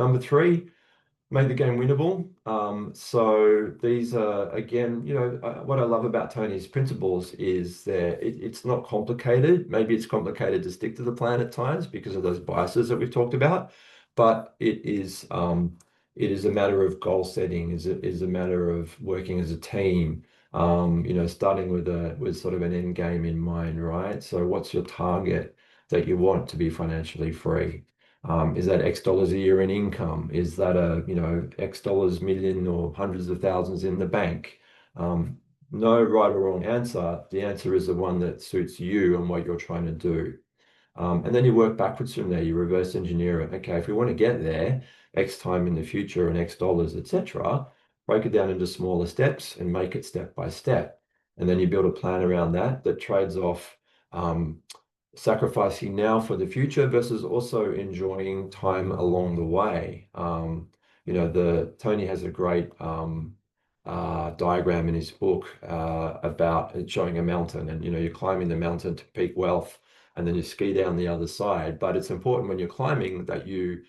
Number three, make the game winnable. So these are, again, what I love about Tony's principles is it's not complicated. Maybe it's complicated to stick to the plan at times because of those biases that we've talked about, but it is a matter of goal setting, is a matter of working as a team. Starting with sort of an end game in mind, right? So what's your target that you want to be financially free? Is that X dollars a year in income? Is that X dollars million or hundreds of thousands in the bank? No right or wrong answer. The answer is the one that suits you and what you're trying to do. And then you work backwards from there. You reverse engineer it. Okay, if we want to get there, X time in the future and X dollars, etc., break it down into smaller steps and make it step by step. And then you build a plan around that trades off sacrificing now for the future versus also enjoying time along the way. The Tony has a great diagram in his book about it showing a mountain, and you're climbing the mountain to peak wealth, and then you ski down the other side. But it's important when you're climbing that you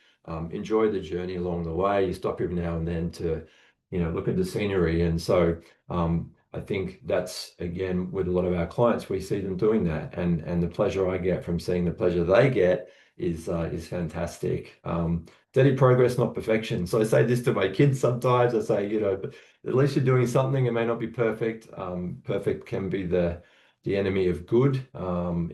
enjoy the journey along the way. You stop every now and then to look at the scenery, and so I think that's, again, with a lot of our clients, we see them doing that, and the pleasure I get from seeing the pleasure they get is fantastic. Steady progress, not perfection. So I say this to my kids sometimes. I say, but at least you're doing something. It may not be perfect. Perfect can be the enemy of good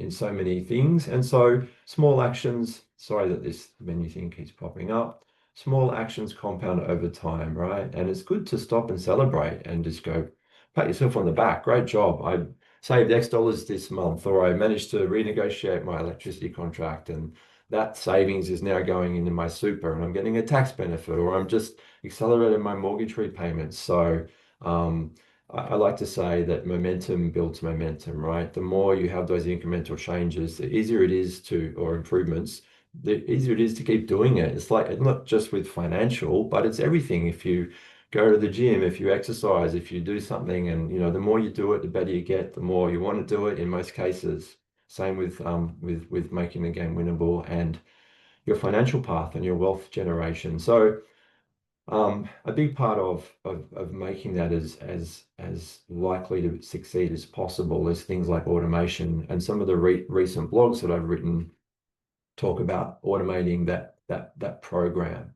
in so many things. And so small actions. Sorry that this menu thing keeps popping up. Small actions compound over time, right? And it's good to stop and celebrate and just go, pat yourself on the back. Great job. I saved X dollars this month, or I managed to renegotiate my electricity contract, and that savings is now going into my super, and I'm getting a tax benefit, or I'm just accelerating my mortgage repayments. So I like to say that momentum builds momentum, right? The more you have those incremental changes, the easier it is or improvements, the easier it is to keep doing it. It's like, not just with financial, but it's everything. If you go to the gym, if you exercise, if you do something, and the more you do it, the better you get, the more you want to do it in most cases. Same with making the game winnable and your financial path and your wealth generation. So a big part of making that as likely to succeed as possible is things like automation, and some of the recent blogs that I've written talk about automating that program,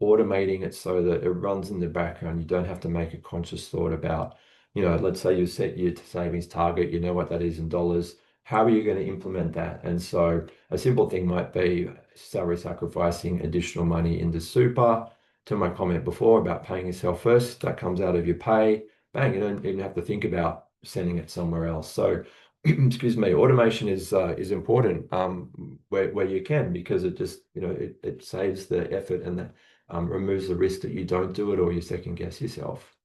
automating it so that it runs in the background. You don't have to make a conscious thought about, let's say you set your savings target, you know what that is in dollars. How are you going to implement that? And so a simple thing might be salary sacrificing additional money into super. To my comment before about paying yourself first, that comes out of your pay. Bang, you don't even have to think about sending it somewhere else. So excuse me, automation is important where you can, because it just it saves the effort and removes the risk that you don't do it or you second guess yourself.